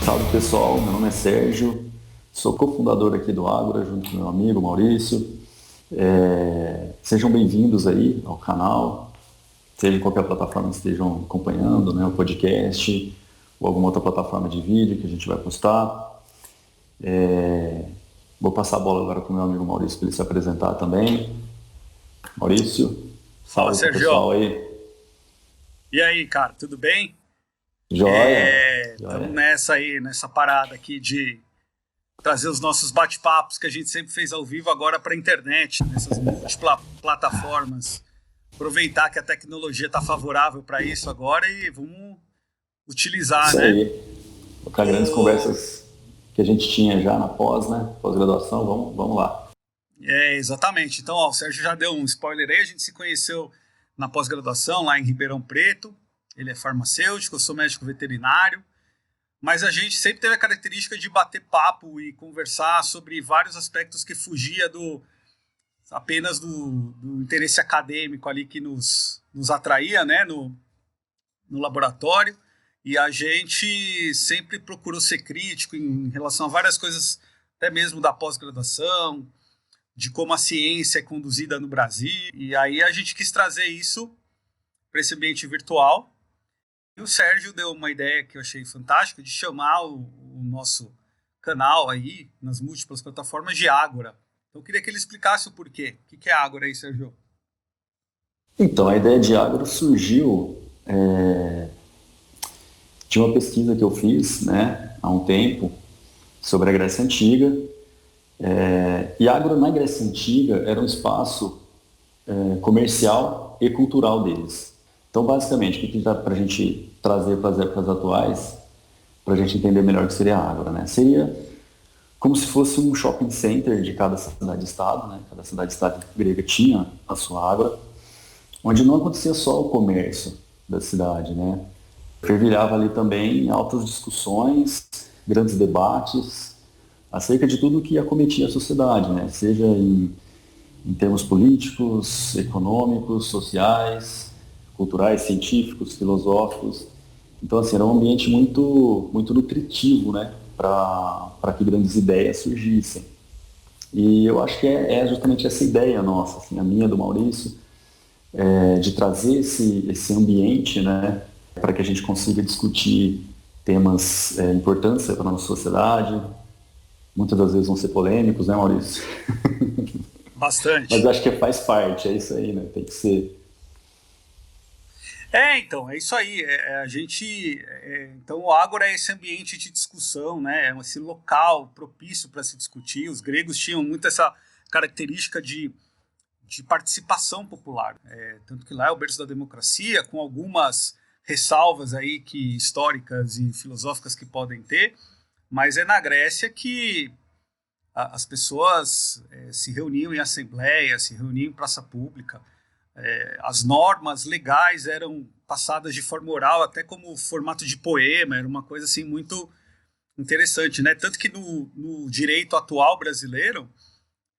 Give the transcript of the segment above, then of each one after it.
Salve pessoal, meu nome é Sérgio, sou cofundador aqui do Ágora, junto com meu amigo Maurício. Sejam bem-vindos aí ao canal, seja em qualquer plataforma que estejam acompanhando, né, o podcast ou alguma outra plataforma de vídeo que a gente vai postar. Vou passar a bola agora para o meu amigo Maurício para ele se apresentar também. Maurício, Fala, salve pro Sérgio. pessoal aí. E aí, cara, tudo bem? Joia, Estamos joia. nessa parada aqui de trazer os nossos bate-papos que a gente sempre fez ao vivo agora para a internet, nessas múltiplas plataformas. Aproveitar que a tecnologia está favorável para isso agora e vamos utilizar, Isso né? aí. Com grandes conversas que a gente tinha já na pós, né? Pós-graduação, vamos lá. Exatamente. Então, ó, o Sérgio já deu um spoiler aí, a gente se conheceu na pós-graduação lá em Ribeirão Preto. Ele é farmacêutico, eu sou médico veterinário. Mas a gente sempre teve a característica de bater papo e conversar sobre vários aspectos que fugia apenas do interesse acadêmico ali que nos atraía, né, no laboratório. E a gente sempre procurou ser crítico em relação a várias coisas, até mesmo da pós-graduação, de como a ciência é conduzida no Brasil. E aí a gente quis trazer isso para esse ambiente virtual. E o Sérgio deu uma ideia que eu achei fantástica de chamar o nosso canal aí, nas múltiplas plataformas, de Ágora. Então eu queria que ele explicasse o porquê. O que é Ágora aí, Sérgio? Então, a ideia de Agro surgiu de uma pesquisa que eu fiz, né, há um tempo, sobre a Grécia Antiga. E Agro, na Grécia Antiga, era um espaço comercial e cultural deles. Então, basicamente, o que dá para a gente trazer para as épocas atuais, para a gente entender melhor o que seria a Ágora, né? Seria como se fosse um shopping center de cada cidade-estado, né? Cada cidade-estado grega tinha a sua Ágora, onde não acontecia só o comércio da cidade, né? Fervilhava ali também altas discussões, grandes debates acerca de tudo que acometia a sociedade, né? Seja em termos políticos, econômicos, sociais, culturais, científicos, filosóficos. Então, assim, era um ambiente muito nutritivo, né, para que grandes ideias surgissem. E eu acho que é justamente essa ideia nossa, assim, a minha, do Maurício, de trazer esse ambiente, né, para que a gente consiga discutir temas importantes para a nossa sociedade. Muitas das vezes vão ser polêmicos, né, Maurício? Mas Bastante. eu acho que faz parte, é isso aí, né? Tem que ser. Então, é isso aí. A gente. Então, o Ágora é esse ambiente de discussão, né? É esse local propício para se discutir. Os gregos tinham muito essa característica de participação popular. Tanto que lá é o berço da democracia, com algumas ressalvas aí que históricas e filosóficas que podem ter, mas é na Grécia que as pessoas se reuniam em assembleia, se reuniam em praça pública. As normas legais eram passadas de forma oral, até como formato de poema, era uma coisa assim muito interessante, né? Tanto que no direito atual brasileiro,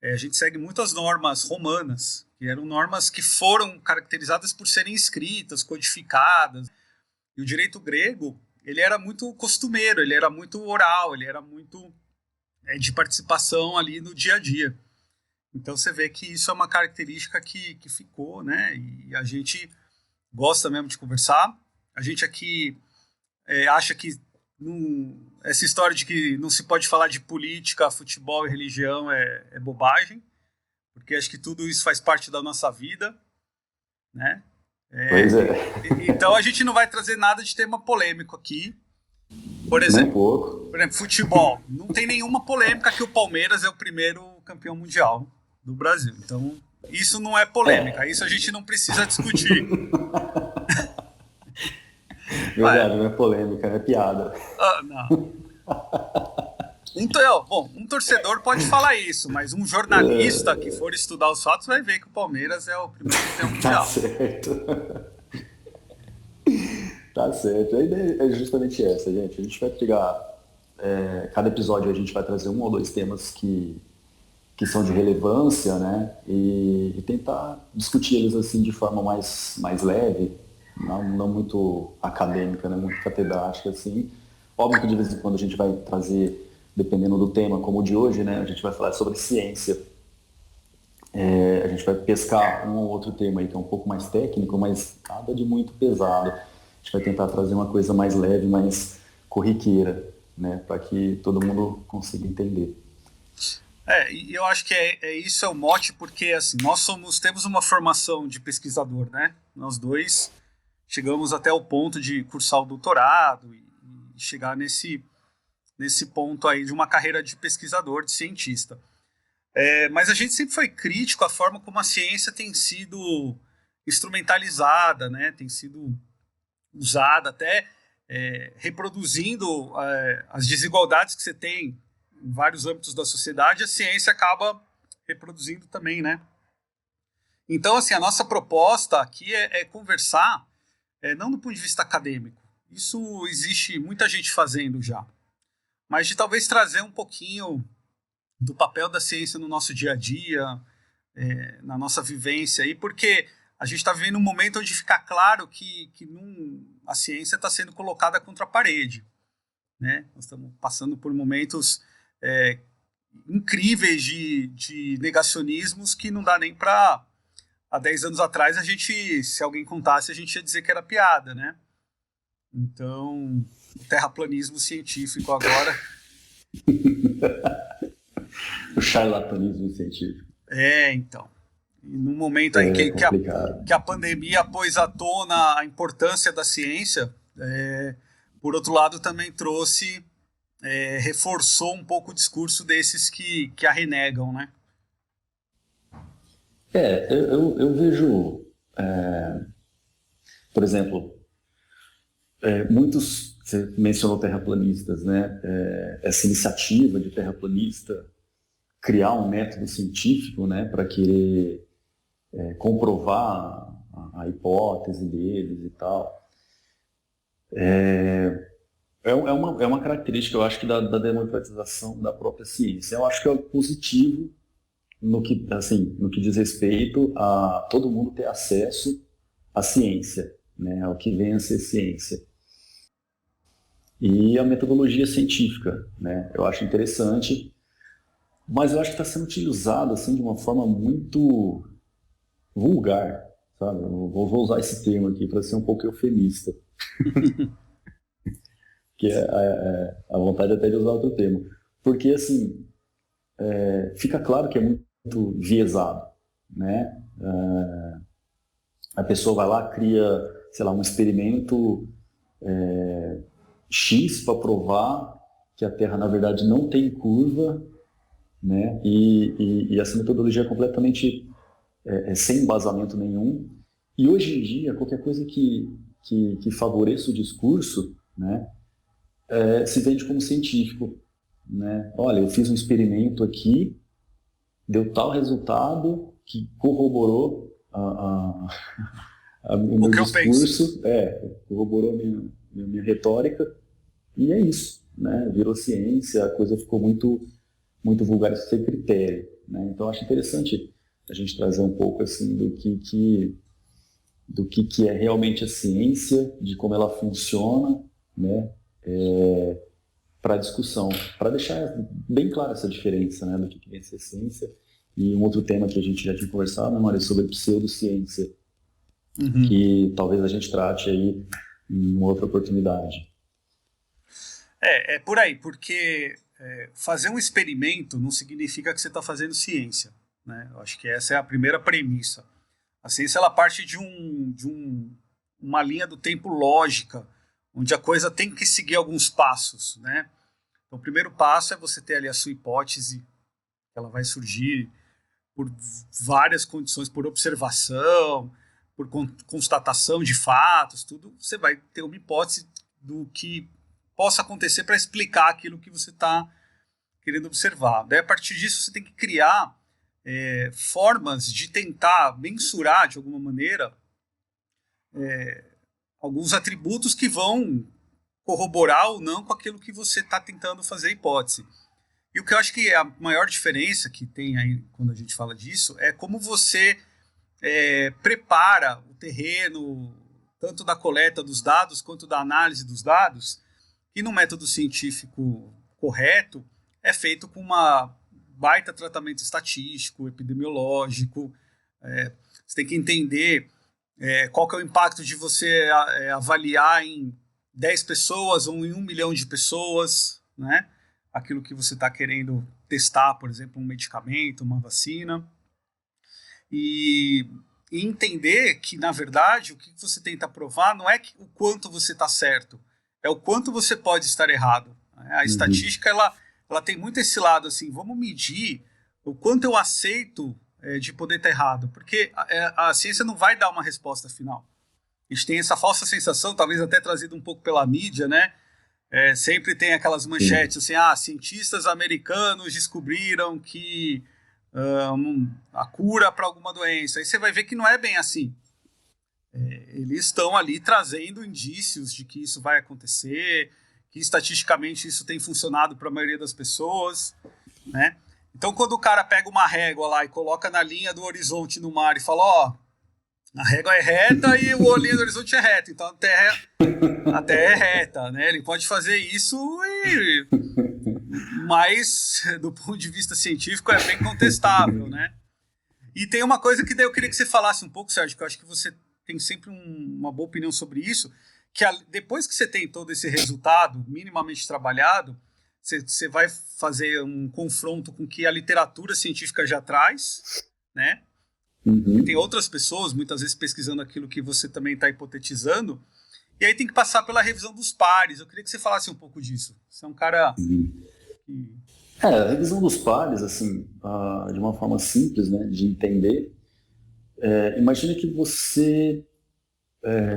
a gente segue muito as normas romanas, que eram normas que foram caracterizadas por serem escritas, codificadas. E o direito grego, ele era muito costumeiro, ele era muito oral, ele era muito de participação ali no dia a dia. Então você vê que isso é uma característica que ficou, né? E a gente gosta mesmo de conversar. A gente aqui acha que essa história de que não se pode falar de política, futebol e religião é bobagem, porque acho que tudo isso faz parte da nossa vida, né? Pois é, Então a gente não vai trazer nada de tema polêmico aqui. Por nem um exemplo, pouco. futebol. Não tem nenhuma polêmica que o Palmeiras é o primeiro campeão mundial do Brasil. Então, isso não é polêmica. É, Isso a gente não precisa discutir. Ué, verdade, não é polêmica, é piada. não. Um torcedor pode falar isso, mas um jornalista que for estudar os fatos vai ver que o Palmeiras é o primeiro campeão Tá mundial. certo. Tá certo. A ideia é justamente essa, gente. A gente vai pegar. Cada episódio a gente vai trazer um ou dois temas que que são de relevância, né? E tentar discutir eles assim de forma mais leve, não muito acadêmica, né? Muito catedrática assim. Óbvio que de vez em quando a gente vai trazer, dependendo do tema, como o de hoje, né? A gente vai falar sobre ciência. A gente vai pescar um ou outro tema aí que é um pouco mais técnico, mas nada de muito pesado. A gente vai tentar trazer uma coisa mais leve, mais corriqueira, né? Para que todo mundo consiga entender. E eu acho que isso é o mote, porque assim, temos uma formação de pesquisador, né? Nós dois chegamos até o ponto de cursar o doutorado e chegar nesse ponto aí de uma carreira de pesquisador, de cientista. Mas a gente sempre foi crítico à forma como a ciência tem sido instrumentalizada, né? Tem sido usada até reproduzindo as desigualdades que você tem em vários âmbitos da sociedade, a ciência acaba reproduzindo também, né? Então, assim, a nossa proposta aqui é conversar, não do ponto de vista acadêmico, isso existe muita gente fazendo já, mas de talvez trazer um pouquinho do papel da ciência no nosso dia a dia, na nossa vivência aí, porque a gente está vivendo um momento onde fica claro que a ciência está sendo colocada contra a parede, né? Nós estamos passando por momentos incríveis de negacionismos que não dá nem para... Há 10 anos atrás, se alguém contasse, a gente ia dizer que era piada, né? Então, o terraplanismo científico agora... O charlatanismo científico. Então. E num momento aí que a pandemia pôs à tona a importância da ciência, por outro lado também reforçou um pouco o discurso desses que a renegam, né? Eu vejo, por exemplo, muitos, você mencionou terraplanistas, né? Essa iniciativa de terraplanista criar um método científico, né, para querer comprovar a hipótese deles e tal. É uma característica, eu acho, que da democratização da própria ciência. Eu acho que é positivo no que diz respeito a todo mundo ter acesso à ciência, né, ao que vem a ser ciência. E a metodologia científica, né, eu acho interessante, mas eu acho que está sendo utilizado assim, de uma forma muito vulgar, sabe? Eu vou usar esse termo aqui para ser um pouco eufemista. Que é a vontade até de usar outro termo. Porque, assim, fica claro que é muito viesado, né? A pessoa vai lá, cria, sei lá, um experimento X para provar que a Terra, na verdade, não tem curva, né? E essa metodologia é completamente sem embasamento nenhum. E hoje em dia, qualquer coisa que favoreça o discurso, né, se vende como científico, né? Olha, eu fiz um experimento aqui, deu tal resultado que corroborou o meu discurso, corroborou a minha retórica, e é isso, né? Virou ciência, a coisa ficou muito, muito vulgar sem critério, né? Então, eu acho interessante a gente trazer um pouco assim do que é realmente a ciência, de como ela funciona, né? Para a discussão, para deixar bem clara essa diferença, né, do que é essa ciência. E um outro tema que a gente já tinha conversado, né, Mário, sobre pseudociência, que talvez a gente trate aí em uma outra oportunidade. É por aí, porque fazer um experimento não significa que você está fazendo ciência, né? Eu acho que essa é a primeira premissa. A ciência ela parte de uma linha do tempo lógica, onde a coisa tem que seguir alguns passos, né? Então, o primeiro passo é você ter ali a sua hipótese, ela vai surgir por várias condições, por observação, por constatação de fatos, tudo. Você vai ter uma hipótese do que possa acontecer para explicar aquilo que você está querendo observar. Daí, a partir disso, você tem que criar formas de tentar mensurar, de alguma maneira, alguns atributos que vão corroborar ou não com aquilo que você está tentando fazer hipótese. E o que eu acho que a maior diferença que tem aí quando a gente fala disso é como você prepara o terreno, tanto da coleta dos dados quanto da análise dos dados, e no método científico correto é feito com uma baita tratamento estatístico, epidemiológico. Você tem que entender qual que é o impacto de você avaliar em 10 pessoas ou em 1 milhão de pessoas, né? Aquilo que você está querendo testar, por exemplo, um medicamento, uma vacina. E entender que, na verdade, o que você tenta provar não é o quanto você está certo, é o quanto você pode estar errado. A estatística, ela tem muito esse lado, assim, vamos medir o quanto eu aceito de poder estar errado, porque a ciência não vai dar uma resposta final. A gente tem essa falsa sensação, talvez até trazido um pouco pela mídia, né? Sempre tem aquelas manchetes assim, cientistas americanos descobriram que a cura para alguma doença. Aí você vai ver que não é bem assim. Eles estão ali trazendo indícios de que isso vai acontecer, que estatisticamente isso tem funcionado para a maioria das pessoas, né? Então, quando o cara pega uma régua lá e coloca na linha do horizonte no mar e fala, a régua é reta e o olhinho do horizonte é reto, então a Terra é reta, né? Ele pode fazer isso, mas do ponto de vista científico é bem contestável, né? E tem uma coisa que daí eu queria que você falasse um pouco, Sérgio, que eu acho que você tem sempre uma boa opinião sobre isso, que depois que você tem todo esse resultado minimamente trabalhado, você vai fazer um confronto com o que a literatura científica já traz, né? E tem outras pessoas, muitas vezes, pesquisando aquilo que você também está hipotetizando, e aí tem que passar pela revisão dos pares. Eu queria que você falasse um pouco disso. Você é um cara... A revisão dos pares, assim, de uma forma simples, né, de entender, imagine que você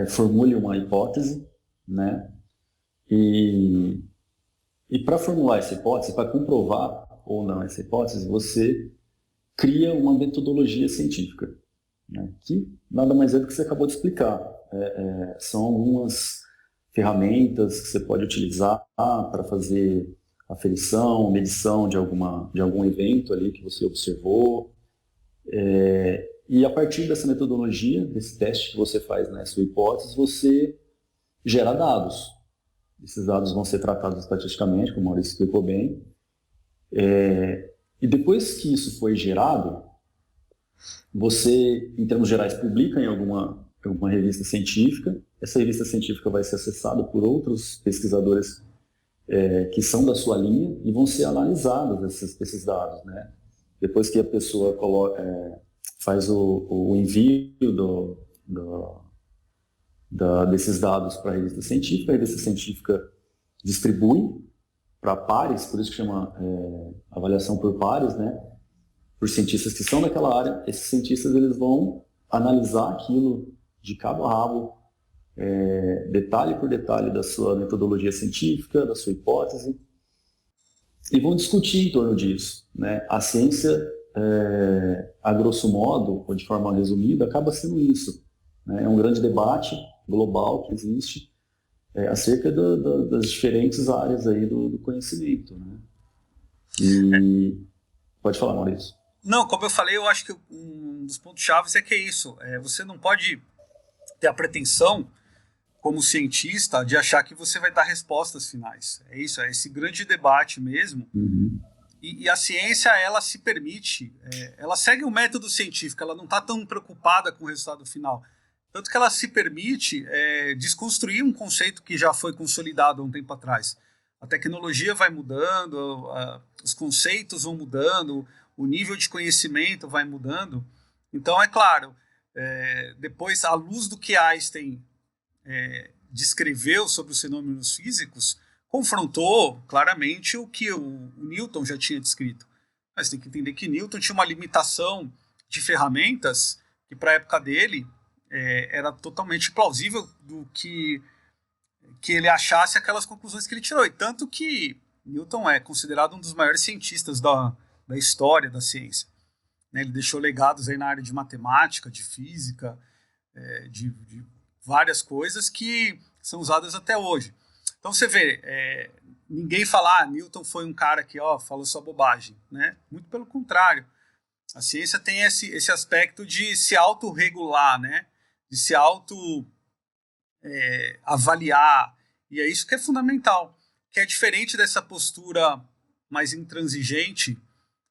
formule uma hipótese, né, e para formular essa hipótese, para comprovar ou não essa hipótese, você cria uma metodologia científica, né, que nada mais é do que você acabou de explicar. São algumas ferramentas que você pode utilizar para fazer aferição, medição de algum evento ali que você observou. E a partir dessa metodologia, desse teste que você faz na sua hipótese, você gera dados. Esses dados vão ser tratados estatisticamente, como o Maurício explicou bem. E depois que isso foi gerado, você, em termos gerais, publica em alguma revista científica. Essa revista científica vai ser acessada por outros pesquisadores que são da sua linha e vão ser analisados esses dados, né? Depois que a pessoa faz o envio desses dados para a revista científica distribui para pares, por isso que chama avaliação por pares, né? Por cientistas que são daquela área. Esses cientistas eles vão analisar aquilo de cabo a rabo, detalhe por detalhe da sua metodologia científica, da sua hipótese, e vão discutir em torno disso, né? A ciência, a grosso modo, ou de forma resumida, acaba sendo isso, né? É um grande debate global que existe acerca das diferentes áreas aí do conhecimento, né? E pode falar, Maurício. Não, como eu falei, eu acho que um dos pontos-chave é que é isso. Você não pode ter a pretensão, como cientista, de achar que você vai dar respostas finais. É isso, é esse grande debate mesmo. E a ciência, ela se permite, ela segue um método científico, ela não está tão preocupada com o resultado final. Tanto que ela se permite desconstruir um conceito que já foi consolidado há um tempo atrás. A tecnologia vai mudando, os conceitos vão mudando, o nível de conhecimento vai mudando. Então, é claro, depois, à luz do que Einstein descreveu sobre os fenômenos físicos, confrontou claramente o que o Newton já tinha descrito. Mas tem que entender que Newton tinha uma limitação de ferramentas que, para a época dele, era totalmente plausível do que ele achasse aquelas conclusões que ele tirou. E tanto que Newton é considerado um dos maiores cientistas da história da ciência. Ele deixou legados aí na área de matemática, de física, de várias coisas que são usadas até hoje. Então você vê, ninguém fala, Newton foi um cara que falou só bobagem, né? Muito pelo contrário. A ciência tem esse aspecto de se autorregular, né? De se avaliar. E é isso que é fundamental. Que é diferente dessa postura mais intransigente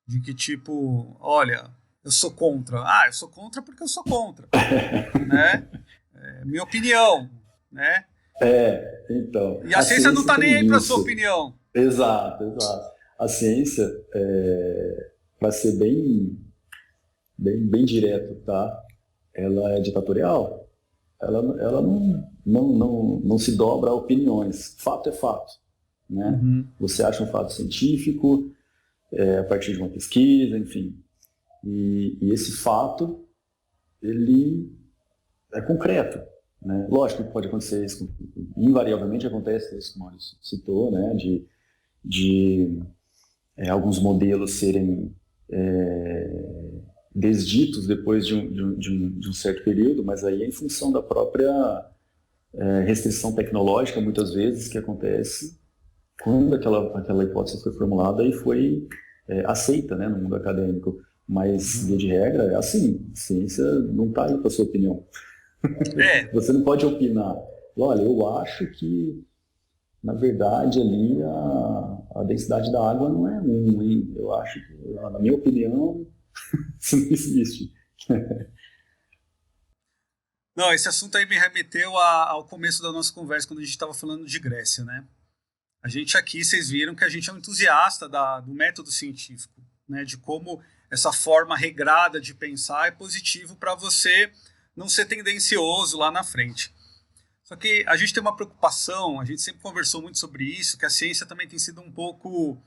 de que, tipo, olha, eu sou contra. Eu sou contra porque eu sou contra. Né? Minha opinião, né? Então, E a ciência não está nem aí para sua opinião. Exato, exato. A ciência, para ser bem direto, tá? Ela é ditatorial. Ela não se dobra a opiniões. Fato é fato, né? Uhum. Você acha um fato científico a partir de uma pesquisa, enfim. E esse fato, ele é concreto, né? Lógico que pode acontecer isso, invariavelmente acontece isso que o Maurício citou, né? De alguns modelos serem desditos depois de um certo período, mas aí é em função da própria restrição tecnológica, muitas vezes, que acontece quando aquela hipótese foi formulada e foi aceita, né, no mundo acadêmico. Mas, via de regra, é assim, a ciência não está aí para a sua opinião. Você não pode opinar. Olha, eu acho que, na verdade, ali a densidade da água não é 1, hein? Eu acho que, na minha opinião, isso não existe. Não, esse assunto aí me remeteu ao começo da nossa conversa, quando a gente estava falando de Grécia, né? A gente aqui, vocês viram que a gente é um entusiasta do método científico, né? De como essa forma regrada de pensar é positivo para você não ser tendencioso lá na frente. Só que a gente tem uma preocupação, a gente sempre conversou muito sobre isso, que a ciência também tem sido um pouco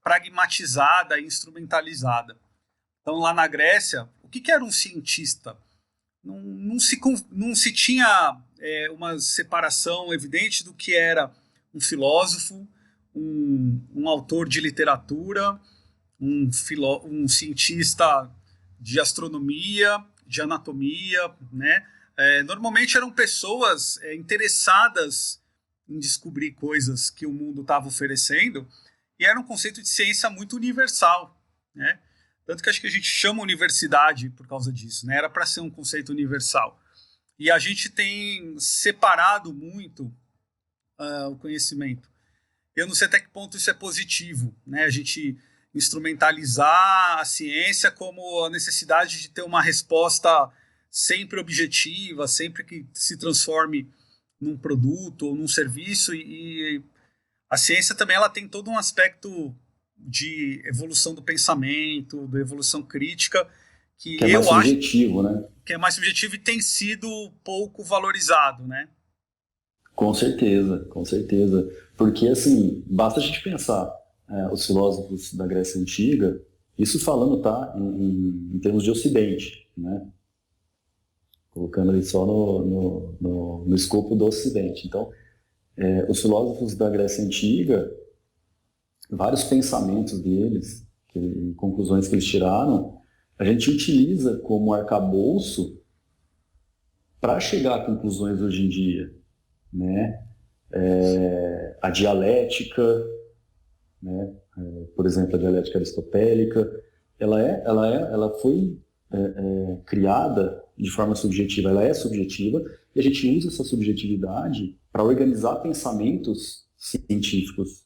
pragmatizada e instrumentalizada. Então, lá na Grécia, o que era um cientista? Não se tinha uma separação evidente do que era um filósofo, um autor de literatura, um cientista de astronomia, de anatomia, né? Normalmente eram pessoas interessadas em descobrir coisas que o mundo estava oferecendo, e era um conceito de ciência muito universal, né? Tanto que acho que a gente chama universidade por causa disso, né? Era para ser um conceito universal. E a gente tem separado muito o conhecimento. Eu não sei até que ponto isso é positivo, né? A gente instrumentalizar a ciência como a necessidade de ter uma resposta sempre objetiva, sempre que se transforme num produto ou num serviço, e a ciência também ela tem todo um aspecto de evolução do pensamento, de evolução crítica, que é mais subjetivo, né? Que é mais subjetivo e tem sido pouco valorizado, né? Com certeza, com certeza. Porque, assim, basta a gente pensar, os filósofos da Grécia Antiga, isso falando, tá, em termos de Ocidente, né? Colocando ali só no escopo do Ocidente. Então, os filósofos da Grécia Antiga, vários pensamentos deles, conclusões que eles tiraram, a gente utiliza como arcabouço para chegar a conclusões hoje em dia, né? A dialética, né? Por exemplo, a dialética aristotélica, ela foi criada de forma subjetiva, ela é subjetiva, e a gente usa essa subjetividade para organizar pensamentos científicos,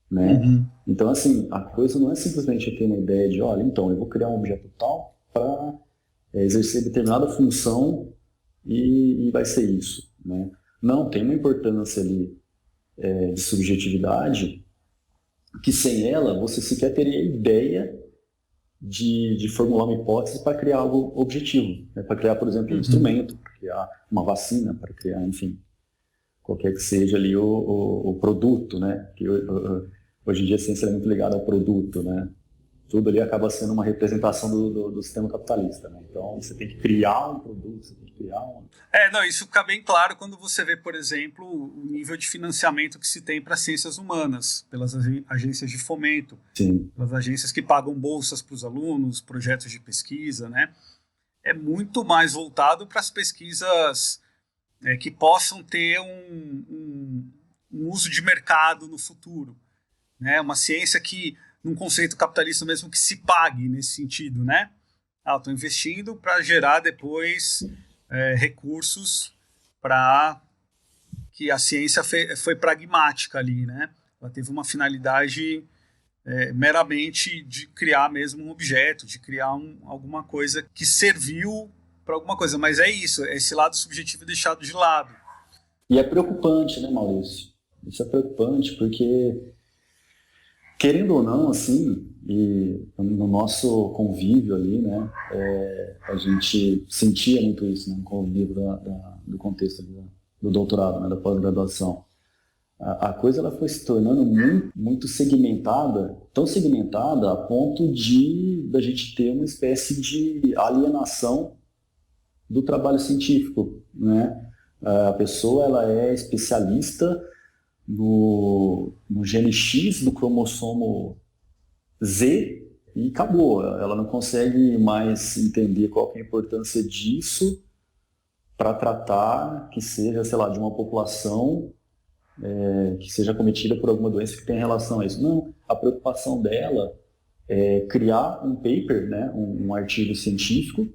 né? Uhum. Então, assim, a coisa não é simplesmente eu ter uma ideia de, olha, então, eu vou criar um objeto tal para exercer determinada função e vai ser isso, né? Não, tem uma importância ali de subjetividade que sem ela você sequer teria ideia de formular uma hipótese para criar algo objetivo, né? Para criar, por exemplo, um instrumento, para criar uma vacina, para criar, enfim, qualquer que seja ali o produto, né? Que hoje em dia a ciência é muito ligada ao produto, né? Tudo ali acaba sendo uma representação do sistema capitalista, né? Então você tem que criar um produto, você tem que criar um... Não, isso fica bem claro quando você vê, por exemplo, o nível de financiamento que se tem para ciências humanas, pelas agências de fomento, Sim. pelas agências que pagam bolsas para os alunos, projetos de pesquisa, né? É muito mais voltado para as pesquisas que possam ter um uso de mercado no futuro. né? Uma ciência que, num conceito capitalista mesmo, que se pague nesse sentido, né? Estou investindo para gerar depois recursos para que a ciência foi pragmática ali, né? Ela teve uma finalidade meramente de criar mesmo um objeto, de criar alguma coisa que serviu para alguma coisa. Mas é isso, esse lado subjetivo é deixado de lado. E é preocupante, né, Maurício? Isso é preocupante porque, querendo ou não, assim, e no nosso convívio ali, né, a gente sentia muito isso, né, no convívio do contexto do doutorado, né, da pós-graduação. A coisa ela foi se tornando muito, muito segmentada, tão segmentada a ponto de da gente ter uma espécie de alienação do trabalho científico, né? A pessoa ela é especialista no gene X do cromossomo Z e acabou. Ela não consegue mais entender qual que é a importância disso para tratar que seja, sei lá, de uma população que seja cometida por alguma doença que tenha relação a isso. Não, a preocupação dela é criar um paper, né, um artigo científico,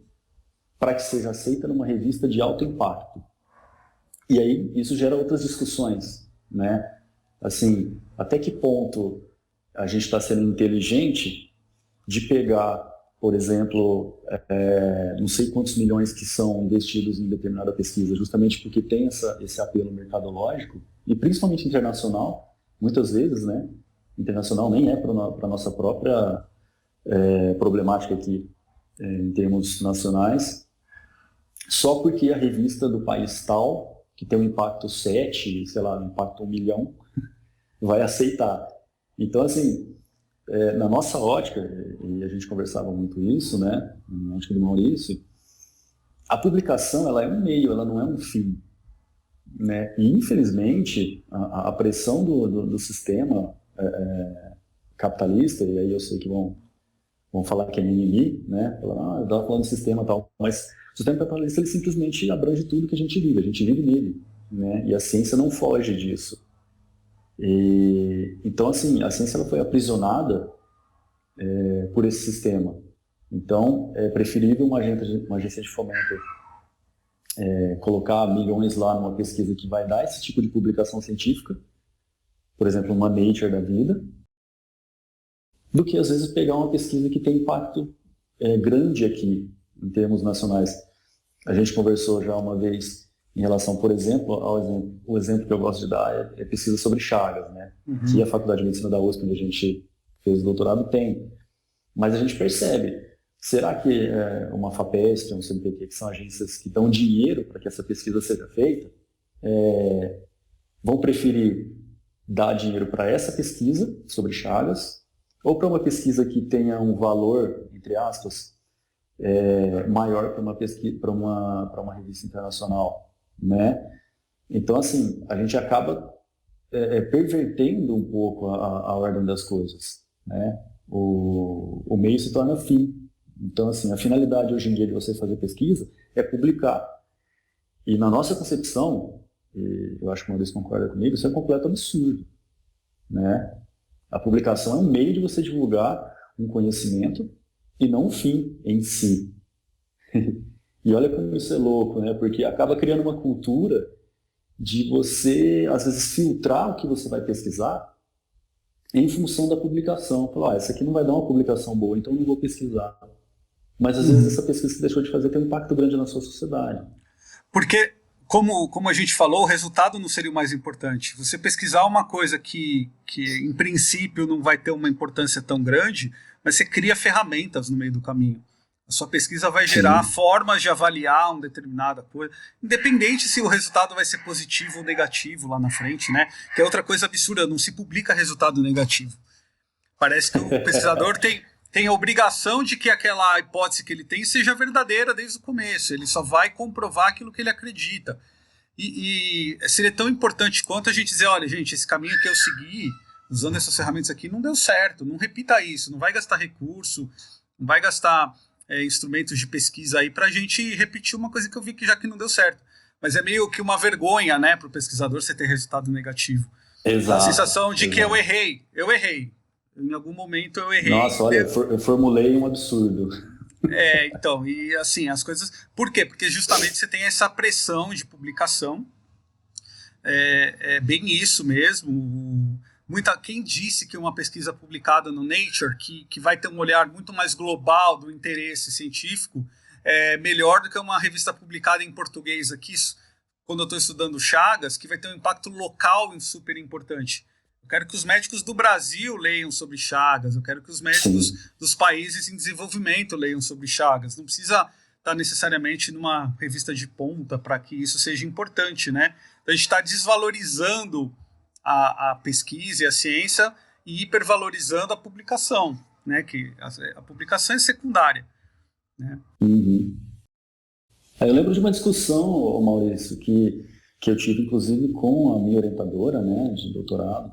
para que seja aceita numa revista de alto impacto. E aí isso gera outras discussões, né? Assim, até que ponto a gente está sendo inteligente de pegar, por exemplo, não sei quantos milhões que são investidos em determinada pesquisa, justamente porque tem esse apelo mercadológico, e principalmente internacional, muitas vezes, né? Internacional nem é para a nossa própria problemática aqui, em termos nacionais, só porque a revista do país tal, que tem um impacto 7, sei lá, um impacto 1 milhão, vai aceitar. Então, assim, na nossa ótica, e a gente conversava muito isso, né, na ótica do Maurício, a publicação ela é um meio, ela não é um fim. Né? E, infelizmente, a pressão do sistema capitalista, e aí eu sei que vão falar que é mimimi, né? Falar, eu estava falando de sistema e tal, mas o sistema capitalista ele simplesmente abrange tudo que a gente vive nele, né? E a ciência não foge disso. Então, assim, a ciência ela foi aprisionada por esse sistema. Então, é preferível uma agência de fomento colocar milhões lá numa pesquisa que vai dar esse tipo de publicação científica, por exemplo, uma Nature da vida, do que às vezes pegar uma pesquisa que tem impacto grande aqui, em termos nacionais. A gente conversou já uma vez em relação, por exemplo, o exemplo que eu gosto de dar é pesquisa sobre Chagas, né? Uhum. Que a Faculdade de Medicina da USP, onde a gente fez o doutorado, tem. Mas a gente percebe, será que uma FAPESP, um CNPq, que são agências que dão dinheiro para que essa pesquisa seja feita, vão preferir dar dinheiro para essa pesquisa sobre Chagas ou para uma pesquisa que tenha um valor, entre aspas, maior para uma revista internacional, né? Então, assim, a gente acaba pervertendo um pouco a ordem das coisas, né? O meio se torna fim. Então, assim, a finalidade hoje em dia de você fazer pesquisa é publicar. E na nossa concepção, e eu acho que o Maurício concorda comigo, isso é um completo absurdo, né? A publicação é um meio de você divulgar um conhecimento e não um fim em si. E olha como isso é louco, né? Porque acaba criando uma cultura de você, às vezes, filtrar o que você vai pesquisar em função da publicação. Falar, essa aqui não vai dar uma publicação boa, então eu não vou pesquisar. Mas, às vezes, essa pesquisa que você deixou de fazer tem um impacto grande na sua sociedade. Porque, como a gente falou, o resultado não seria o mais importante. Você pesquisar uma coisa que em princípio, não vai ter uma importância tão grande, mas você cria ferramentas no meio do caminho. A sua pesquisa vai gerar formas de avaliar uma determinada coisa, independente se o resultado vai ser positivo ou negativo lá na frente, né? Que é outra coisa absurda, não se publica resultado negativo. Parece que o pesquisador tem a obrigação de que aquela hipótese que ele tem seja verdadeira desde o começo. Ele só vai comprovar aquilo que ele acredita. E seria tão importante quanto a gente dizer, olha, gente, esse caminho que eu segui, usando essas ferramentas aqui, não deu certo. Não repita isso, não vai gastar recurso, não vai gastar instrumentos de pesquisa aí para a gente repetir uma coisa que eu vi que já que não deu certo. Mas é meio que uma vergonha, né, para o pesquisador você ter resultado negativo. A Exato, sensação de que exato. eu errei. Em algum momento eu errei. Nossa, olha, eu formulei um absurdo. Então, e assim, as coisas. Por quê? Porque justamente você tem essa pressão de publicação. É bem isso mesmo. Quem disse que uma pesquisa publicada no Nature, que vai ter um olhar muito mais global do interesse científico, é melhor do que uma revista publicada em português aqui, quando eu estou estudando Chagas, que vai ter um impacto local super importante. Eu quero que os médicos do Brasil leiam sobre Chagas, eu quero que os médicos Sim. dos países em desenvolvimento leiam sobre Chagas. Não precisa estar necessariamente numa revista de ponta para que isso seja importante, né? Então a gente está desvalorizando a pesquisa e a ciência e hipervalorizando a publicação, né? Que a publicação é secundária, né? Uhum. Aí eu lembro de uma discussão, ô Maurício, que eu tive inclusive com a minha orientadora, né, de doutorado,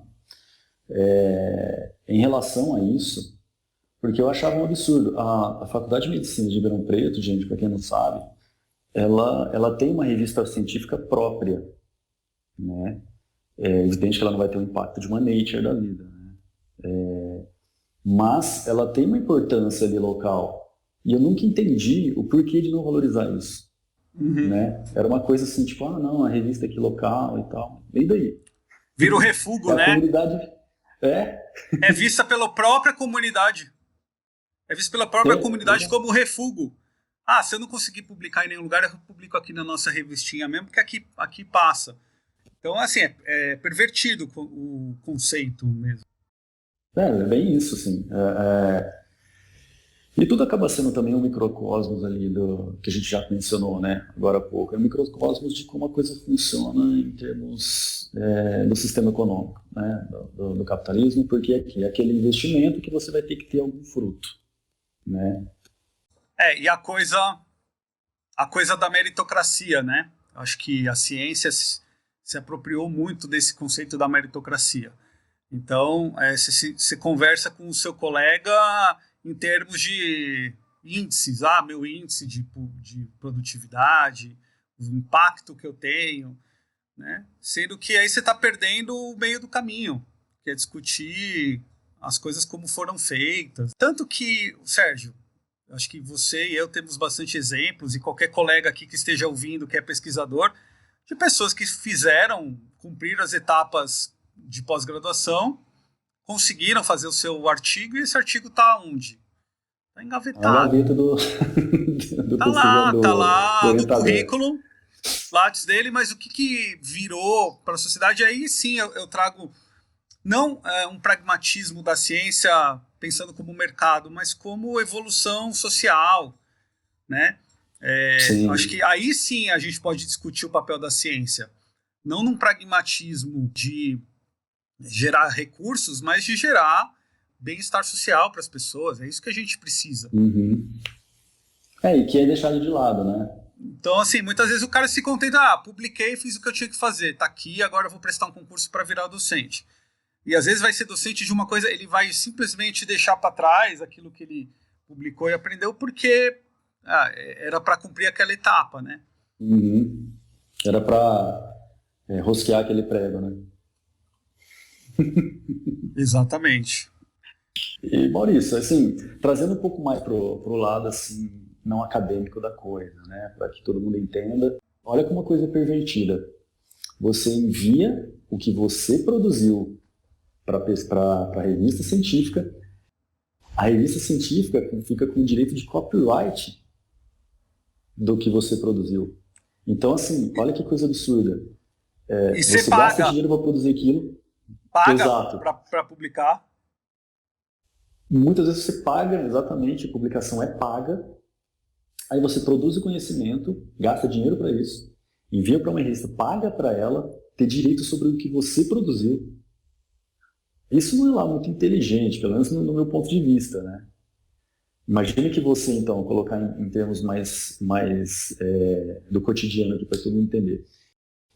em relação a isso, porque eu achava um absurdo. A Faculdade de Medicina de Ribeirão Preto, gente, para quem não sabe, ela tem uma revista científica própria, né? É evidente que ela não vai ter o impacto de uma Nature da vida, né? Mas ela tem uma importância ali local. E eu nunca entendi o porquê de não valorizar isso, Uhum. né? Era uma coisa assim, tipo, ah, não, a revista aqui local e tal. E daí? Vira o É refúgio, a né? comunidade. É, É vista pela própria comunidade. É visto pela própria comunidade como refúgio. Ah, se eu não conseguir publicar em nenhum lugar, eu publico aqui na nossa revistinha mesmo, que aqui passa. Então, assim, é pervertido o conceito mesmo. é bem isso, assim. E tudo acaba sendo também um microcosmos ali do que a gente já mencionou, né, agora há pouco. É um microcosmos de como a coisa funciona em termos do sistema econômico, né, do capitalismo, porque aqui é aquele investimento que você vai ter que ter algum fruto, né? E a coisa da meritocracia, né? Acho que a ciência se apropriou muito desse conceito da meritocracia. Então, você conversa com o seu colega em termos de índices. Ah, meu índice de produtividade, o impacto que eu tenho, né? Sendo que aí você está perdendo o meio do caminho, que é discutir as coisas como foram feitas. Tanto que, Sérgio, acho que você e eu temos bastante exemplos, e qualquer colega aqui que esteja ouvindo, que é pesquisador, de pessoas que fizeram cumprir as etapas de pós-graduação, conseguiram fazer o seu artigo, e esse artigo está onde? Está A engavetado. gaveta do, do Tá pesquisador, do lá no orientador. currículo, Lattes dele, mas o que virou para a sociedade? Aí sim eu trago não um pragmatismo da ciência pensando como mercado, mas como evolução social, né? Acho que Sim. aí sim a gente pode discutir o papel da ciência, não num pragmatismo de gerar recursos, mas de gerar bem-estar social para as pessoas. É isso que a gente precisa. Uhum. E que é deixado de lado, né? Então, assim, muitas vezes o cara se contenta, publiquei, fiz o que eu tinha que fazer, tá aqui, agora eu vou prestar um concurso para virar docente. E às vezes vai ser docente de uma coisa, ele vai simplesmente deixar para trás aquilo que ele publicou e aprendeu porque era para cumprir aquela etapa, né? Uhum. Era para rosquear aquele prego, né? Exatamente. E Maurício, assim, trazendo um pouco mais pro lado assim, não acadêmico da coisa, né, para que todo mundo entenda. Olha como uma coisa é pervertida. Você envia o que você produziu para a revista científica. A revista científica fica com o direito de copyright do que você produziu. Então, assim, olha que coisa absurda. E você Você gasta paga, dinheiro para produzir aquilo. paga Exato. para publicar. Muitas vezes você paga, exatamente, a publicação é paga, aí você produz o conhecimento, gasta dinheiro para isso, envia para uma revista, paga para ela ter direito sobre o que você produziu. Isso não é lá muito inteligente, pelo menos no meu ponto de vista, né? Imagine que você, então, colocar em termos mais do cotidiano aqui para todo mundo entender.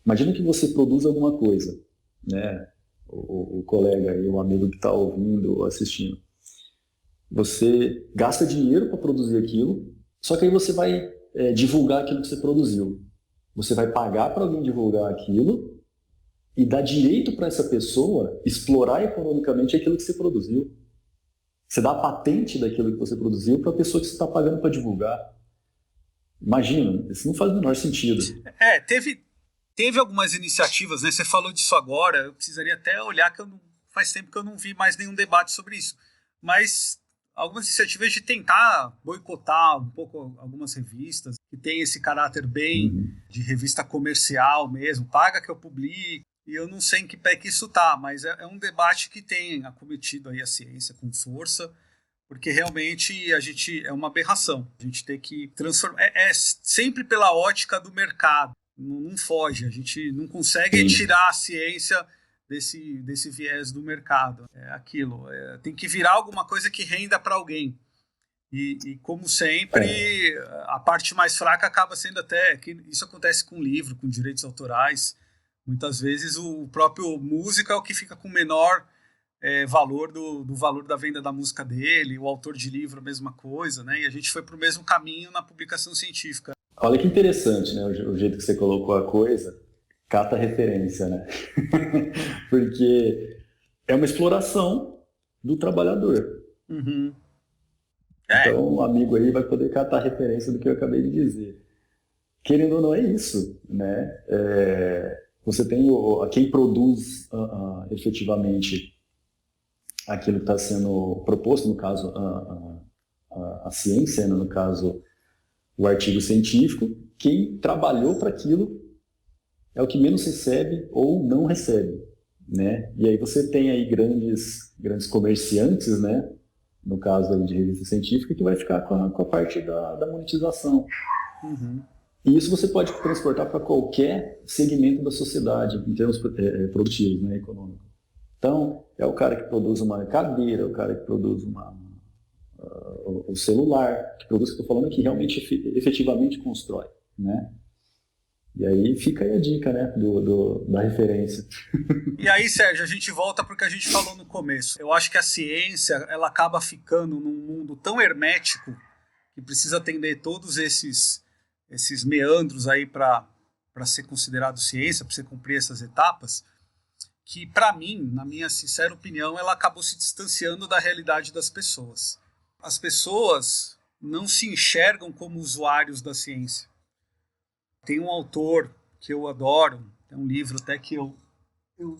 Imagina que você produz alguma coisa, né? O colega e o amigo que está ouvindo ou assistindo. Você gasta dinheiro para produzir aquilo, só que aí você vai divulgar aquilo que você produziu. Você vai pagar para alguém divulgar aquilo e dar direito para essa pessoa explorar economicamente aquilo que você produziu. Você dá a patente daquilo que você produziu para a pessoa que você está pagando para divulgar. Imagina, isso não faz o menor sentido. Teve algumas iniciativas, né? Você falou disso agora, eu precisaria até olhar, faz tempo que eu não vi mais nenhum debate sobre isso. Mas algumas iniciativas de tentar boicotar um pouco algumas revistas que têm esse caráter bem de revista comercial mesmo, paga que eu publique. E eu não sei em que pé que isso tá, mas é um debate que tem acometido aí a ciência com força, porque realmente a gente é uma aberração. A gente tem que transformar. É sempre pela ótica do mercado, não foge. A gente não consegue tirar a ciência desse viés do mercado. É aquilo. Tem que virar alguma coisa que renda para alguém. E como sempre, a parte mais fraca acaba sendo até que isso acontece com livro, com direitos autorais. Muitas vezes o próprio músico é o que fica com menor valor do valor da venda da música dele, o autor de livro a mesma coisa, né? E a gente foi para o mesmo caminho na publicação científica. Olha que interessante, né? O jeito que você colocou a coisa, cata referência, né? Porque é uma exploração do trabalhador. Uhum. Então, um amigo aí vai poder catar referência do que eu acabei de dizer. Querendo ou não, é isso, né? Você tem quem produz efetivamente aquilo que está sendo proposto, no caso, a ciência, né? No caso, o artigo científico. Quem trabalhou para aquilo é o que menos recebe ou não recebe, né? E aí você tem aí grandes comerciantes, né? No caso aí de revista científica, que vai ficar com a parte da monetização. Uhum. E isso você pode transportar para qualquer segmento da sociedade, em termos produtivos, né, econômicos. Então, é o cara que produz uma cadeira, o cara que produz o celular, que produz, que eu estou falando, que realmente efetivamente constrói, né? E aí fica aí a dica, né, da referência. E aí, Sérgio, a gente volta para o que a gente falou no começo. Eu acho que a ciência, ela acaba ficando num mundo tão hermético que precisa atender todos esses meandros aí para ser considerado ciência, para você cumprir essas etapas, que para mim, na minha sincera opinião, ela acabou se distanciando da realidade das pessoas. As pessoas não se enxergam como usuários da ciência. Tem um autor que eu adoro, tem um livro até que eu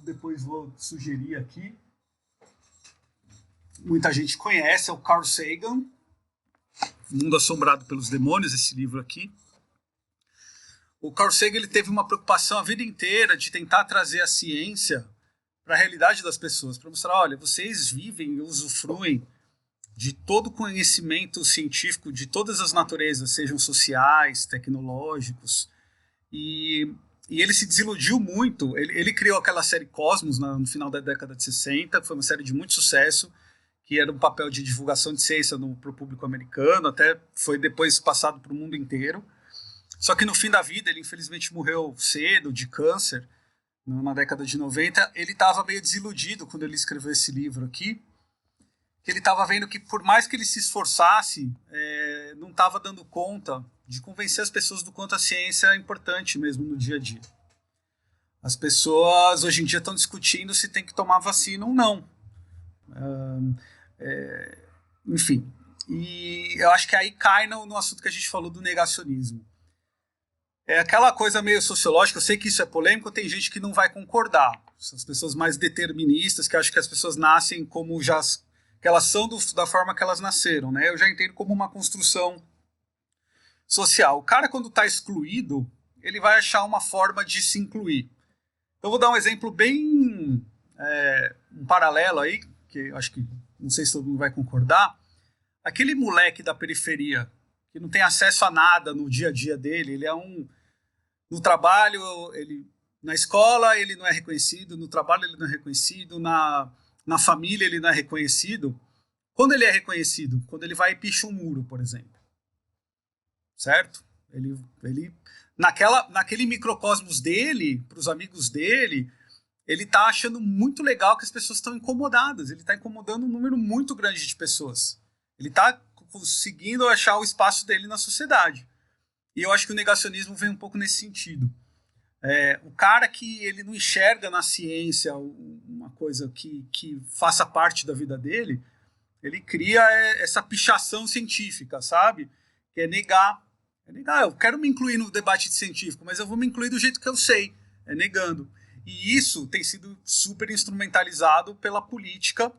depois vou sugerir aqui. Muita gente conhece, é o Carl Sagan, Mundo Assombrado pelos Demônios, esse livro aqui. O Carl Sagan, ele teve uma preocupação a vida inteira de tentar trazer a ciência para a realidade das pessoas, para mostrar, olha, vocês vivem e usufruem de todo o conhecimento científico de todas as naturezas, sejam sociais, tecnológicos, e ele se desiludiu muito. Ele criou aquela série Cosmos no final da década de 60, que foi uma série de muito sucesso, que era um papel de divulgação de ciência para o público americano, até foi depois passado para o mundo inteiro. Só que no fim da vida, ele infelizmente morreu cedo, de câncer, na década de 90. Ele estava meio desiludido quando ele escreveu esse livro aqui, que ele estava vendo que por mais que ele se esforçasse, não estava dando conta de convencer as pessoas do quanto a ciência é importante mesmo no dia a dia. As pessoas hoje em dia estão discutindo se tem que tomar vacina ou não. Enfim, e eu acho que aí cai no assunto que a gente falou do negacionismo. É aquela coisa meio sociológica, eu sei que isso é polêmico, tem gente que não vai concordar. As pessoas mais deterministas, que acham que as pessoas nascem como que elas são da forma que elas nasceram, né? Eu já entendo como uma construção social. O cara, quando está excluído, ele vai achar uma forma de se incluir. Então, vou dar um exemplo bem... um paralelo aí, que eu acho que não sei se todo mundo vai concordar. Aquele moleque da periferia, que não tem acesso a nada no dia a dia dele, ele é no trabalho, na escola ele não é reconhecido, no trabalho ele não é reconhecido, na família ele não é reconhecido. Quando ele é reconhecido? Quando ele vai e picha um muro, por exemplo. Certo? Ele naquele microcosmos dele, para os amigos dele, ele está achando muito legal que as pessoas estão incomodadas. Ele está incomodando um número muito grande de pessoas. Ele está conseguindo achar o espaço dele na sociedade. E eu acho que o negacionismo vem um pouco nesse sentido. O cara que ele não enxerga na ciência uma coisa que faça parte da vida dele, ele cria essa pichação científica, sabe? Que é negar. Eu quero me incluir no debate científico, mas eu vou me incluir do jeito que eu sei, negando. E isso tem sido super instrumentalizado pela política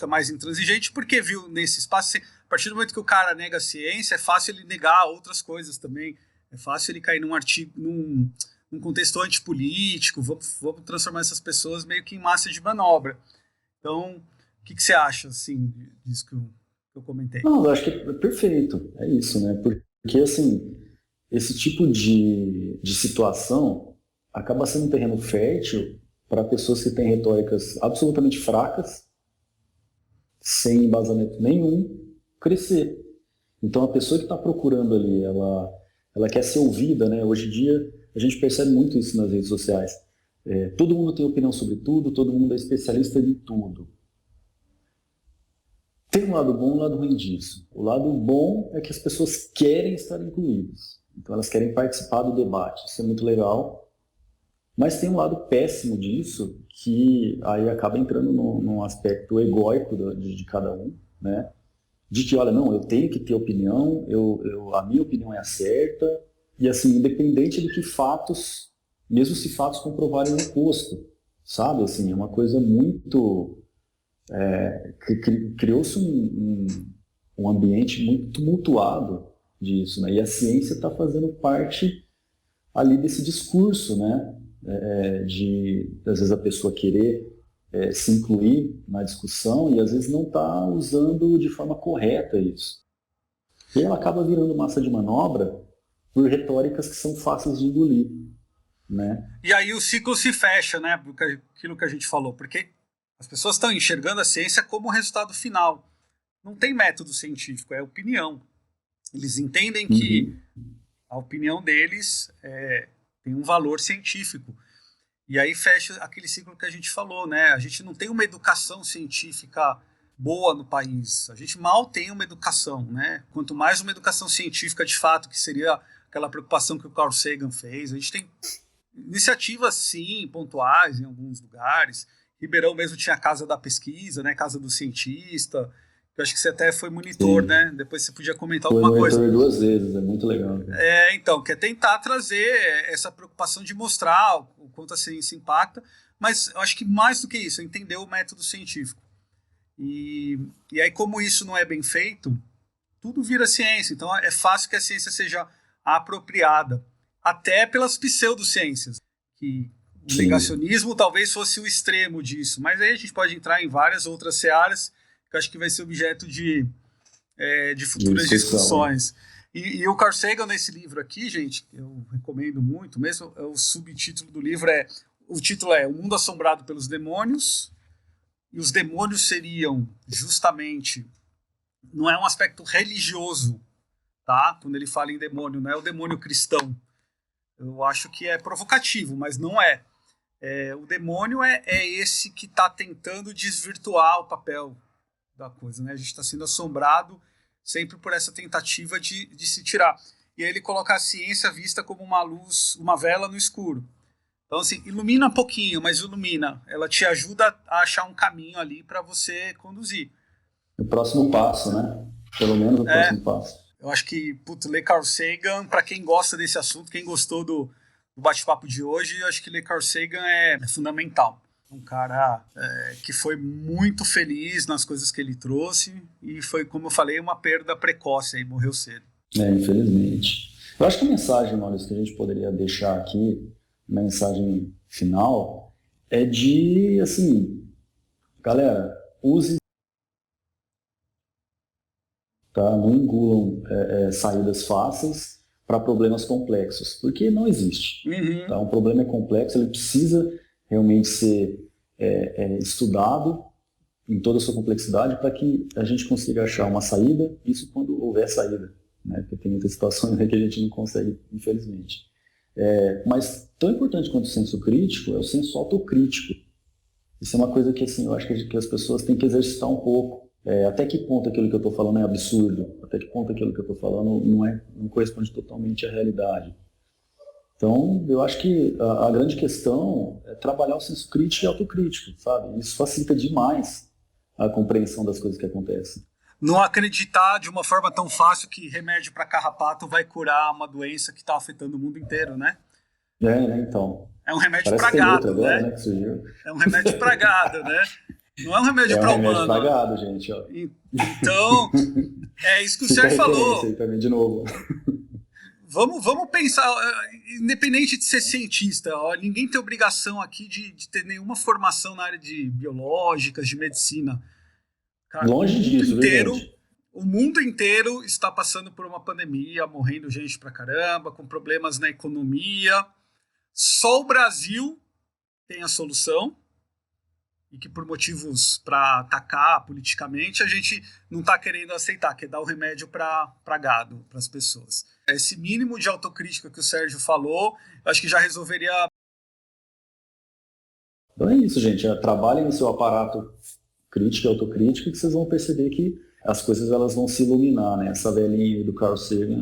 mais intransigente, porque viu nesse espaço, a partir do momento que o cara nega a ciência, é fácil ele negar outras coisas também. É fácil ele cair num artigo, num contexto antipolítico, vamos transformar essas pessoas meio que em massa de manobra. Então, o que você acha, assim, disso que eu comentei? Não, eu acho que é perfeito, é isso, né? Porque, assim, esse tipo de situação acaba sendo um terreno fértil para pessoas que têm retóricas absolutamente fracas, sem embasamento nenhum, crescer. Então, a pessoa que está procurando ali, ela quer ser ouvida, né? Hoje em dia, a gente percebe muito isso nas redes sociais. Todo mundo tem opinião sobre tudo, todo mundo é especialista em tudo. Tem um lado bom e um lado ruim disso. O lado bom é que as pessoas querem estar incluídas. Então, elas querem participar do debate. Isso é muito legal. Mas tem um lado péssimo disso, que aí acaba entrando num aspecto egóico de cada um, né? De que, olha, não, eu tenho que ter opinião, a minha opinião é a certa, e assim, independente do que fatos, mesmo se fatos comprovarem o oposto, sabe? Assim, é uma coisa muito... criou-se um ambiente muito tumultuado disso, né? E a ciência está fazendo parte ali desse discurso, né? Às vezes a pessoa querer se incluir na discussão e às vezes não está usando de forma correta isso. E ela acaba virando massa de manobra por retóricas que são fáceis de engolir, né? E aí o ciclo se fecha, né? Aquilo que a gente falou, porque as pessoas estão enxergando a ciência como resultado final. Não tem método científico, é opinião. Eles entendem que a opinião deles tem um valor científico. E aí fecha aquele ciclo que a gente falou, né? A gente não tem uma educação científica boa no país. A gente mal tem uma educação, né? Quanto mais uma educação científica de fato, que seria aquela preocupação que o Carl Sagan fez. A gente tem iniciativas, sim, pontuais em alguns lugares. Ribeirão mesmo tinha a Casa da Pesquisa, né? Casa do Cientista. Eu acho que você até foi monitor, sim, né? Depois você podia comentar alguma coisa. Foi monitor 2 vezes, é muito legal. Então, quer tentar trazer essa preocupação de mostrar o quanto a ciência impacta, mas eu acho que mais do que isso, é entender o método científico. E aí, como isso não é bem feito, tudo vira ciência. Então, é fácil que a ciência seja apropriada, até pelas pseudociências, que o negacionismo talvez fosse o extremo disso, mas aí a gente pode entrar em várias outras searas que eu acho que vai ser objeto de futuras discussões. E o Carl Sagan, nesse livro aqui, gente, eu recomendo muito mesmo, o subtítulo do livro o título é O Mundo Assombrado pelos Demônios, e os demônios seriam justamente, não é um aspecto religioso, tá? Quando ele fala em demônio, não é o demônio cristão. Eu acho que é provocativo, mas não é. O demônio é esse que está tentando desvirtuar o papel da coisa, né? A gente está sendo assombrado sempre por essa tentativa de se tirar. E aí ele coloca a ciência vista como uma luz, uma vela no escuro. Então, assim, ilumina um pouquinho, mas ilumina. Ela te ajuda a achar um caminho ali para você conduzir. O próximo passo, né? Pelo menos o próximo passo. Eu acho que, ler Carl Sagan, para quem gosta desse assunto, quem gostou do bate-papo de hoje, eu acho que ler Carl Sagan é fundamental. Um cara que foi muito feliz nas coisas que ele trouxe e foi, como eu falei, uma perda precoce, aí morreu cedo. Infelizmente. Eu acho que a mensagem, Maurício, que a gente poderia deixar aqui, mensagem final, é de, assim, galera, use, tá? Não engulam saídas fáceis para problemas complexos, porque não existe. Tá? Um problema é complexo, ele precisa realmente ser estudado em toda a sua complexidade para que a gente consiga achar uma saída, isso quando houver saída, né? Porque tem muitas situações que a gente não consegue, infelizmente. Mas tão importante quanto o senso crítico é o senso autocrítico. Isso é uma coisa que, assim, eu acho que as pessoas têm que exercitar um pouco. Até que ponto aquilo que eu estou falando é absurdo? Até que ponto aquilo que eu estou falando não corresponde totalmente à realidade? Então, eu acho que a grande questão é trabalhar o senso crítico e autocrítico, sabe? Isso facilita demais a compreensão das coisas que acontecem. Não acreditar de uma forma tão fácil que remédio para carrapato vai curar uma doença que está afetando o mundo inteiro, né? Né? Então. É um remédio Parece para que tem outro gado, agora, né? né, que surgiu. É um remédio para gado, né? Não é um remédio para humano. É um remédio para gado, gente. Ó. Então, é isso que o Fica Sérgio falou. Aí também, de novo. Vamos pensar, independente de ser cientista, ó, ninguém tem obrigação aqui de ter nenhuma formação na área de biológicas, de medicina. Cara, Longe disso, gente. O mundo inteiro está passando por uma pandemia, morrendo gente pra caramba, com problemas na economia. Só o Brasil tem a solução, e que por motivos para atacar politicamente, a gente não está querendo aceitar, que é dar o remédio para gado, para as pessoas. Esse mínimo de autocrítica que o Sérgio falou, eu acho que já resolveria. Então é isso, gente. Trabalhem no seu aparato crítico e autocrítico, que vocês vão perceber que as coisas elas vão se iluminar, né? Essa velhinha do Carl Sagan,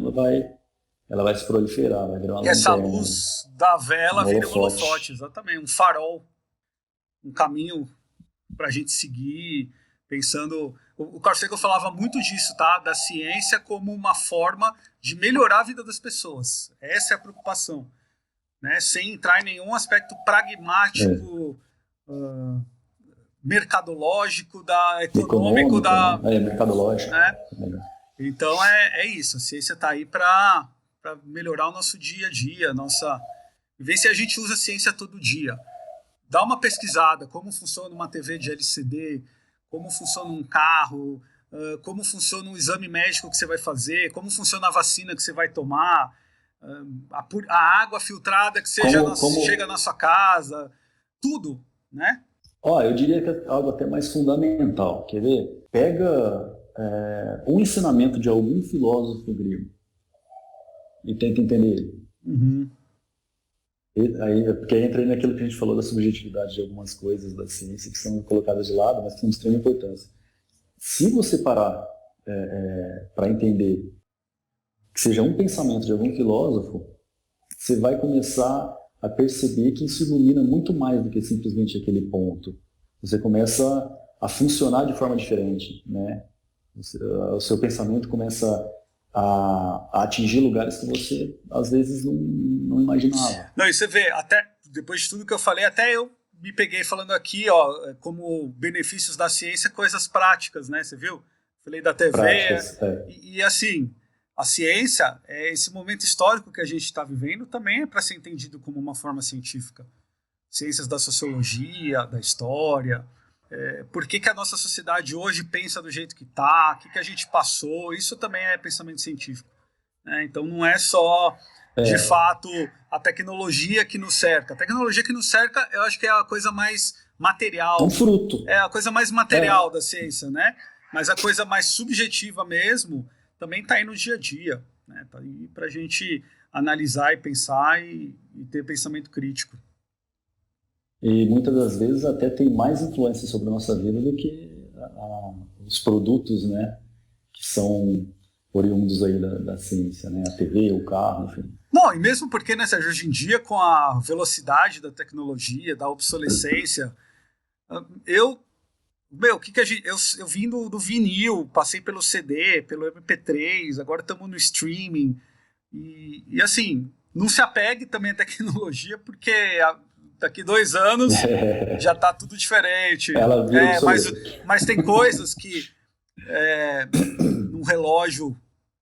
ela vai se proliferar, vai virar uma lanterna. Essa luz da vela vira um holofote, exatamente, um farol, um caminho para a gente seguir, pensando. O Carl Sagan falava muito disso, tá? Da ciência como uma forma de melhorar a vida das pessoas. Essa é a preocupação, né? Sem entrar em nenhum aspecto pragmático, mercadológico, econômico, mercadológico. Né? Então é isso. A ciência está aí para melhorar o nosso dia a dia, ver se a gente usa a ciência todo dia. Dá uma pesquisada, como funciona uma TV de LCD, como funciona um carro, como funciona um exame médico que você vai fazer, como funciona a vacina que você vai tomar, a água filtrada que chega na sua casa, tudo, né? Eu diria que é algo até mais fundamental, quer ver? Pega um ensinamento de algum filósofo grego e tenta entender ele. Uhum. Porque aí entra naquilo que a gente falou da subjetividade de algumas coisas da ciência que são colocadas de lado, mas que são de extrema importância. Se você parar para entender que seja um pensamento de algum filósofo, você vai começar a perceber que isso ilumina muito mais do que simplesmente aquele ponto. Você começa a funcionar de forma diferente, né? O seu pensamento começa a atingir lugares que você, às vezes, não imaginava. Não, e você vê, até depois de tudo que eu falei, até eu me peguei falando aqui, como benefícios da ciência, coisas práticas, né? Você viu? Falei da TV. Práticas, e assim, a ciência, esse momento histórico que a gente está vivendo, também é para ser entendido como uma forma científica. Ciências da sociologia, da história. Por que a nossa sociedade hoje pensa do jeito que está, o que a gente passou, isso também é pensamento científico. Né? Então não é só, de fato, a tecnologia que nos cerca. A tecnologia que nos cerca, eu acho que é a coisa mais material. Um fruto. É a coisa mais material da ciência, né? Mas a coisa mais subjetiva mesmo também está aí no dia a dia. Né? Tá aí para a gente analisar e pensar e ter pensamento crítico. E muitas das vezes até tem mais influência sobre a nossa vida do que os produtos, né, que são oriundos aí da ciência, né, a TV, o carro, enfim. Não, e mesmo porque, né, Sérgio, hoje em dia, com a velocidade da tecnologia, da obsolescência, eu vim do vinil, passei pelo CD, pelo MP3, agora estamos no streaming, e assim, não se apegue também à tecnologia, porque daqui 2 anos já está tudo diferente. Ela vira mas tem coisas que num relógio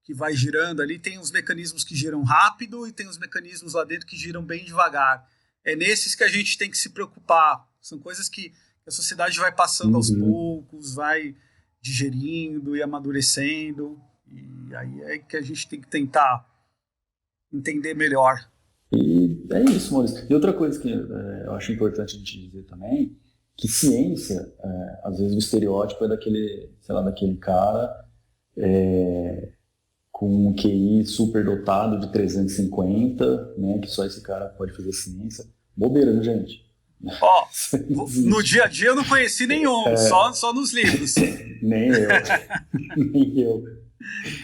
que vai girando ali, tem os mecanismos que giram rápido e tem os mecanismos lá dentro que giram bem devagar. É nesses que a gente tem que se preocupar. São coisas que a sociedade vai passando aos poucos, vai digerindo e amadurecendo. E aí é que a gente tem que tentar entender melhor. E é isso, Maurício. E outra coisa que eu acho importante a gente dizer também, que ciência, às vezes o estereótipo é daquele cara com um QI superdotado de 350, né, que só esse cara pode fazer ciência. Bobeira, né, gente? No dia a dia eu não conheci nenhum, só nos livros. Nem eu. Nem eu.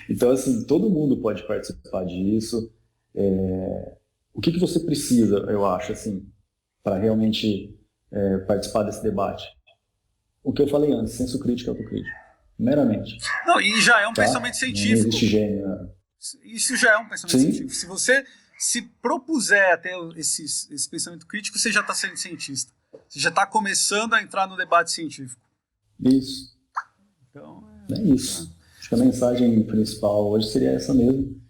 Então, assim, todo mundo pode participar disso. O que você precisa, eu acho, assim, para realmente participar desse debate? O que eu falei antes, senso crítico e autocrítico. Meramente. Não, e já é um pensamento Tá? Não científico. existe gênio. Né? Isso já é um pensamento Sim. científico. Se você se propuser a ter esse pensamento crítico, você já está sendo cientista. Você já está começando a entrar no debate científico. Isso. Então, é isso. Acho que a mensagem principal hoje seria essa mesmo.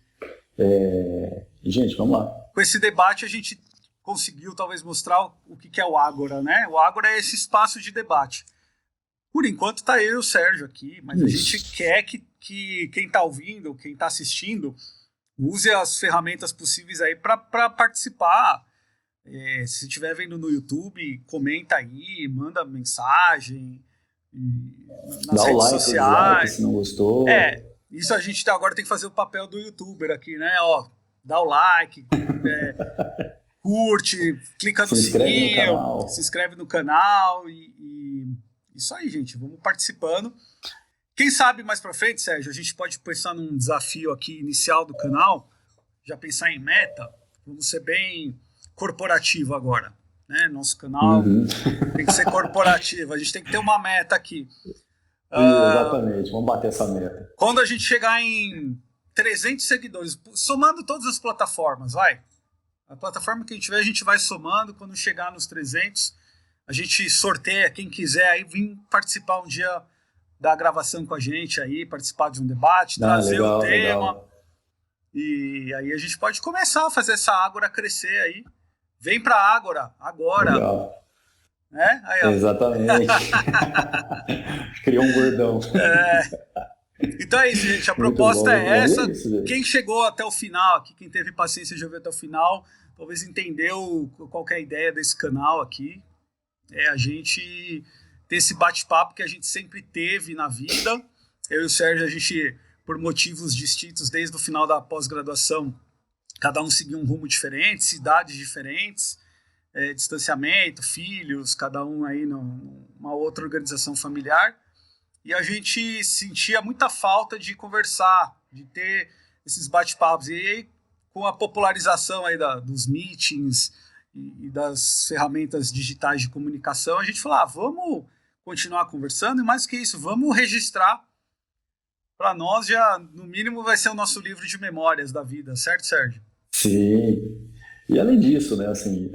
E, gente, vamos lá. Com esse debate, a gente conseguiu talvez mostrar o que é o Ágora, né? O Ágora é esse espaço de debate. Por enquanto está eu e o Sérgio aqui, mas a gente quer que quem está ouvindo, quem está assistindo, use as ferramentas possíveis aí para participar. Se estiver vendo no YouTube, comenta aí, manda mensagem nas redes sociais. Like, se não gostou. Isso a gente agora tem que fazer o papel do youtuber aqui, né? Ó, dá o like, curte, clica no sininho, se inscreve no canal e isso aí, gente. Vamos participando. Quem sabe mais pra frente, Sérgio, a gente pode pensar num desafio aqui inicial do canal, já pensar em meta. Vamos ser bem corporativo agora, né? Nosso canal tem que ser corporativo. A gente tem que ter uma meta aqui. Exatamente, vamos bater essa meta. Quando a gente chegar em 300 seguidores, somando todas as plataformas, vai. A plataforma que a gente tiver, a gente vai somando. Quando chegar nos 300, a gente sorteia quem quiser aí vir participar um dia da gravação com a gente aí, participar de um debate, trazer legal, o tema. Legal. E aí a gente pode começar a fazer essa Ágora crescer aí. Vem pra Ágora, agora. Legal. Né? Aí, exatamente. Criou um gordão. Então é isso, gente. A proposta é essa. Quem chegou até o final aqui, quem teve paciência de ouvir até o final, talvez entendeu qual é a ideia desse canal aqui. É a gente ter esse bate-papo que a gente sempre teve na vida. Eu e o Sérgio, a gente, por motivos distintos, desde o final da pós-graduação, cada um seguiu um rumo diferente, cidades diferentes, distanciamento, filhos, cada um aí numa outra organização familiar. E a gente sentia muita falta de conversar, de ter esses bate-papos. E aí, com a popularização aí dos meetings e das ferramentas digitais de comunicação, a gente falou, vamos continuar conversando, e mais que isso, vamos registrar. Para nós, já, no mínimo, vai ser o nosso livro de memórias da vida, certo, Sérgio? Sim. E além disso, né, assim,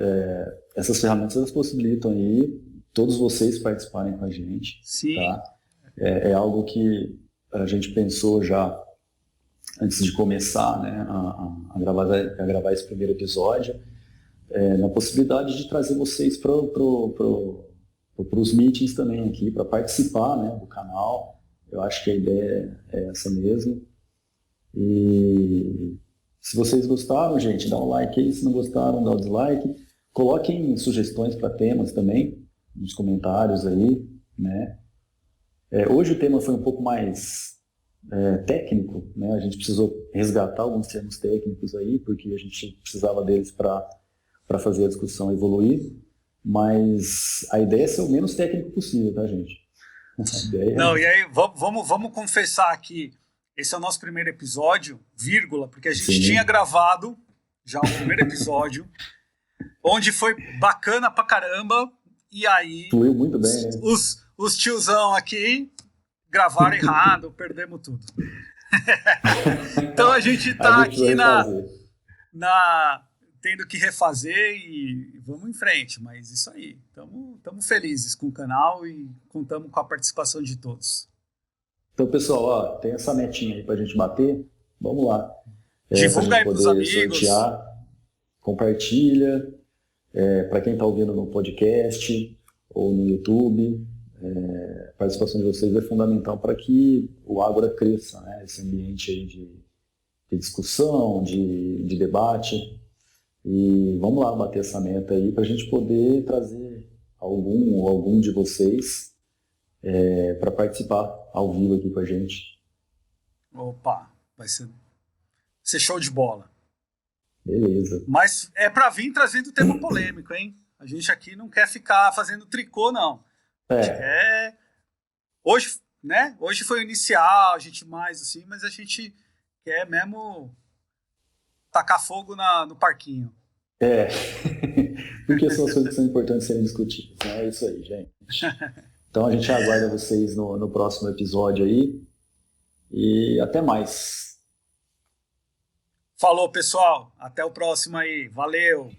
essas ferramentas elas possibilitam aí todos vocês participarem com a gente. Sim. Tá? É algo que a gente pensou já antes de começar, né, a gravar esse primeiro episódio, na possibilidade de trazer vocês para os meetings também aqui, para participar, né, do canal. Eu acho que a ideia é essa mesmo. E se vocês gostaram, gente, dá um like aí. Se não gostaram, dá um dislike. Coloquem sugestões para temas também, nos comentários aí, né. Hoje o tema foi um pouco mais técnico, né? A gente precisou resgatar alguns termos técnicos aí, porque a gente precisava deles para fazer a discussão evoluir, mas a ideia é ser o menos técnico possível, tá, gente? Não, e aí vamos confessar aqui, esse é o nosso primeiro episódio, vírgula, porque a gente tinha gravado já o primeiro episódio, onde foi bacana pra caramba, e aí fluiu muito bem, né? Os tiozão aqui gravaram errado, perdemos tudo. Então a gente tá aqui tendo que refazer e vamos em frente, mas isso aí, estamos felizes com o canal e contamos com a participação de todos. Então, pessoal, tem essa metinha aí pra gente bater, vamos lá. Divulga aí pros amigos. Sortear, compartilha, para quem está ouvindo no podcast ou no YouTube, a participação de vocês é fundamental para que o Ágora cresça, né? Esse ambiente aí de discussão, de debate. E vamos lá bater essa meta aí para a gente poder trazer algum de vocês para participar ao vivo aqui com a gente. Opa, vai ser show de bola. Beleza. Mas é para vir trazendo tema polêmico, hein? A gente aqui não quer ficar fazendo tricô, não. Hoje, né? Hoje foi o inicial, a gente mais assim, mas a gente quer mesmo tacar fogo no parquinho. É, porque são as coisas que são importantes serem discutidas, né? É isso aí, gente. Então a gente aguarda vocês no próximo episódio aí e até mais. Falou, pessoal. Até o próximo aí. Valeu.